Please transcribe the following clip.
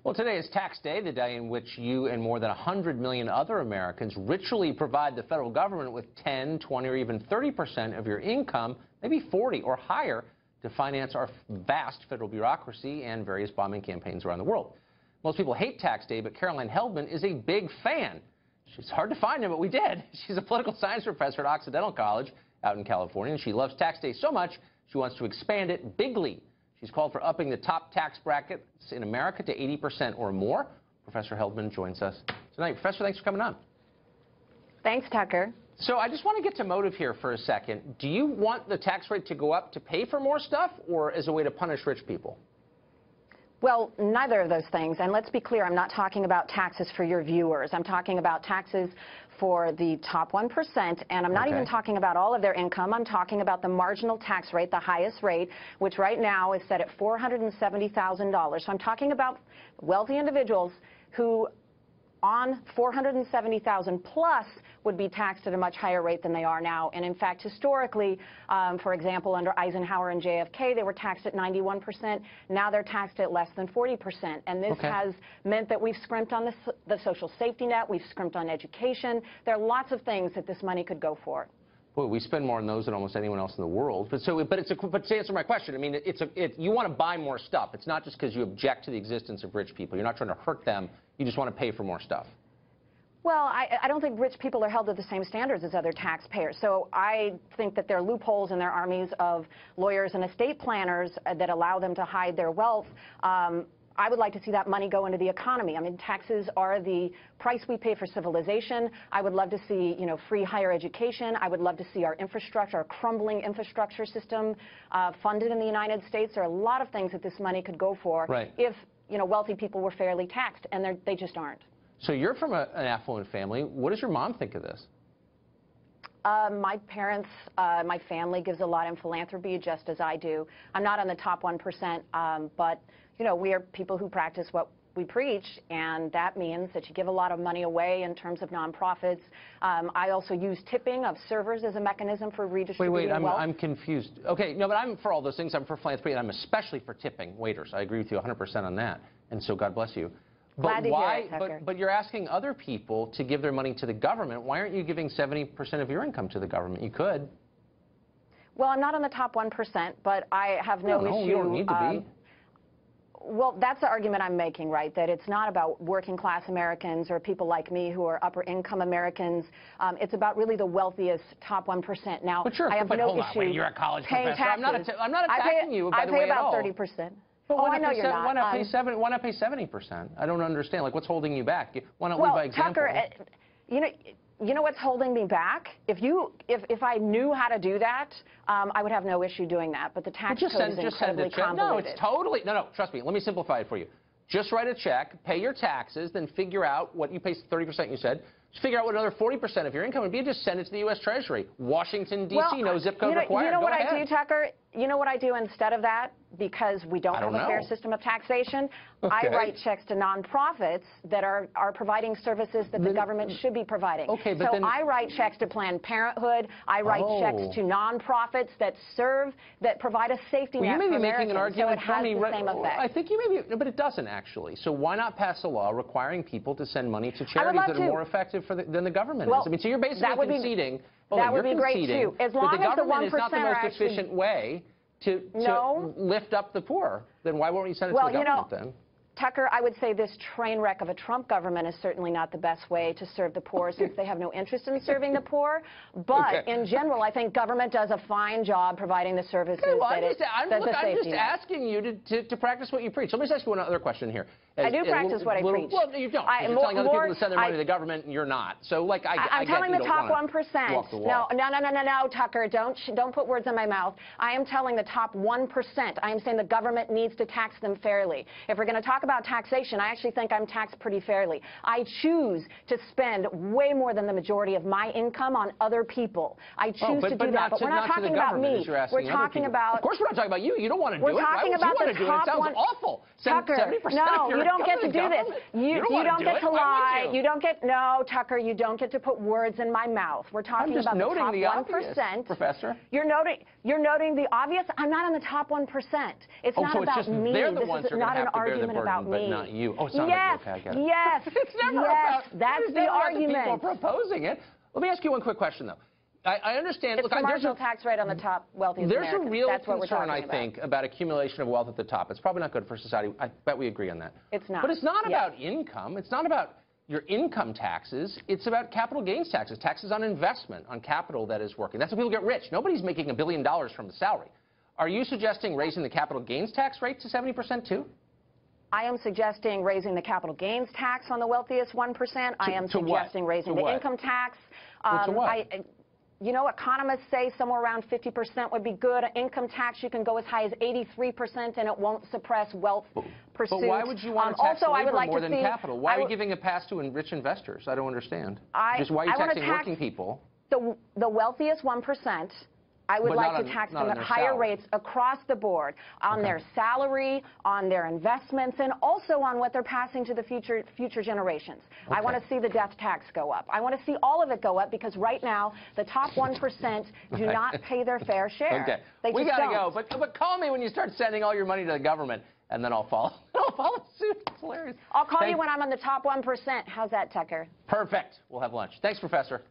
Well, today is tax day, the day in which you and more than 100 million other Americans ritually provide the federal government with 10, 20, or even 30% of your income, maybe 40 or higher, to finance our vast federal bureaucracy and various bombing campaigns around the world. Most people hate tax day, but Caroline Heldman is a big fan. It's hard to find her, but we did. She's a political science professor at Occidental College out in California, and she loves tax day so much she wants to expand it bigly. She's called for upping the top tax brackets in America to 80% or more. Professor Heldman joins us tonight. Professor, thanks for coming on. Thanks, Tucker. So I just want to get to motive here for a second. Do you want the tax rate to go up to pay for more stuff or as a way to punish rich people? Well, neither of those things. And let's be clear, I'm not talking about taxes for your viewers. I'm talking about taxes for the top 1%, and I'm not even talking about all of their income. I'm talking about the marginal tax rate, the highest rate, which right now is set at $470,000. So I'm talking about wealthy individuals who on $470,000 plus would be taxed at a much higher rate than they are now. And in fact, historically, for example, under Eisenhower and JFK, they were taxed at 91%. Now they're taxed at less than 40%. And this has meant that we've scrimped on the social safety net. We've scrimped on education. There are lots of things that this money could go for. Boy, we spend more on those than almost anyone else in the world. But to answer my question, I mean, you want to buy more stuff. It's not just because you object to the existence of rich people. You're not trying to hurt them. You just want to pay for more stuff. Well, I don't think rich people are held to the same standards as other taxpayers. So I think that there are loopholes in their armies of lawyers and estate planners that allow them to hide their wealth. I would like to see that money go into the economy. I mean, taxes are the price we pay for civilization. I would love to see, free higher education. I would love to see our infrastructure, our crumbling infrastructure system funded in the United States. There are a lot of things that this money could go for if, wealthy people were fairly taxed, and they just aren't. So you're from an affluent family. What does your mom think of this? My parents, my family gives a lot in philanthropy, just as I do. I'm not on the top 1%, but, we are people who practice what we preach, and that means that you give a lot of money away in terms of nonprofits. I also use tipping of servers as a mechanism for redistributing wealth. I'm confused. Okay, no, but I'm for all those things. I'm for philanthropy, and I'm especially for tipping waiters. I agree with you 100% on that, and so God bless you. Glad to hear it, Tucker. But you're asking other people to give their money to the government. Why aren't you giving 70% of your income to the government? You could. Well, I'm not on the top 1%, but I have no issue. You don't need to be. Well, that's the argument I'm making, right, that it's not about working-class Americans or people like me who are upper-income Americans. It's about really the wealthiest top 1%. Now, I have no issue you're a college paying professor. taxes. I'm not attacking you, by the way, I pay about 30%. But I know you're not. Why not pay 70%? I don't understand. Like, what's holding you back? Why not lead by example? Tucker, you know what's holding me back? If I knew how to do that, I would have no issue doing that. But the tax code is incredibly convoluted. No, it's totally no. Trust me. Let me simplify it for you. Just write a check, pay your taxes, then figure out what you pay 30%. You said. Just figure out what another 40% of your income would be, and just send it to the U.S. Treasury. Washington, D.C., no zip code required. You know what I do, Tucker? You know what I do instead of that? Because we don't have a fair system of taxation, I write checks to nonprofits that are providing services that the government should be providing. So I write checks to Planned Parenthood. I write checks to nonprofits that provide a safety net for Americans. So it has the same effect. I think you may be, but it doesn't actually. So why not pass a law requiring people to send money to charities that are more effective than the government is? I mean, so you're basically conceding. That would be great too. As long as the 1% is not the most efficient way to lift up the poor, then why won't you send it to the government then? Tucker, I would say this train wreck of a Trump government is certainly not the best way to serve the poor, since they have no interest in serving the poor. But in general, I think government does a fine job providing the services I'm just asking you to practice what you preach. Let me just ask you one other question here. I do practice what I preach. Well, you don't. You're telling other people to send their money to the government, and you're not. So, like, I'm telling the top 1%. No, Tucker, don't put words in my mouth. I am telling the top 1%. I am saying the government needs to tax them fairly. If we're going to talk about taxation, I actually think I'm taxed pretty fairly. I choose to spend way more than the majority of my income on other people. I choose to do that, but we're not talking about me. We're talking about. Of course, we're not talking about you. You don't want to do it. We're talking about the top 1%. It sounds awful. Tucker, no, you don't get to do this. You don't get to lie. You don't get. No, Tucker, you don't get to put words in my mouth. We're talking about the top 1%. Professor. You're noting the obvious. I'm not on the top 1%. It's not about me. They're the This ones is who are not going an to have to bear the argument burden about but me. not you. Oh, it's not yes, about you. Okay, I get it. yes, It's never yes, about, that's it's the never argument. About the people proposing it. Let me ask you one quick question, though. I understand. It's the marginal tax rate on the top wealthiest There's Americans. a real That's what concern, we're talking I think, about accumulation of wealth at the top. It's probably not good for society. I bet we agree on that. It's not. But it's not about income. It's not about your income taxes. It's about capital gains taxes, taxes on investment, on capital that is working. That's how people get rich. Nobody's making $1 billion from a salary. Are you suggesting raising the capital gains tax rate to 70% too? I am suggesting raising the capital gains tax on the wealthiest 1%. I am suggesting raising the income tax. To what? You know, economists say somewhere around 50% would be good. Income tax, you can go as high as 83%, and it won't suppress wealth pursuit. But why would you want to tax labor more than capital? Why are you giving a pass to rich investors? I don't understand. Just why are you taxing working people? The wealthiest 1%. I would like to tax them at higher rates across the board on their salary, on their investments, and also on what they're passing to the future generations. I want to see the death tax go up. I want to see all of it go up because right now the top 1% do not pay their fair share. Okay. They We just gotta don't. go. But call me when you start sending all your money to the government, and then I'll follow. I'll follow suit. It's hilarious. I'll call you when I'm on the top 1%. How's that, Tucker? Perfect. We'll have lunch. Thanks, Professor.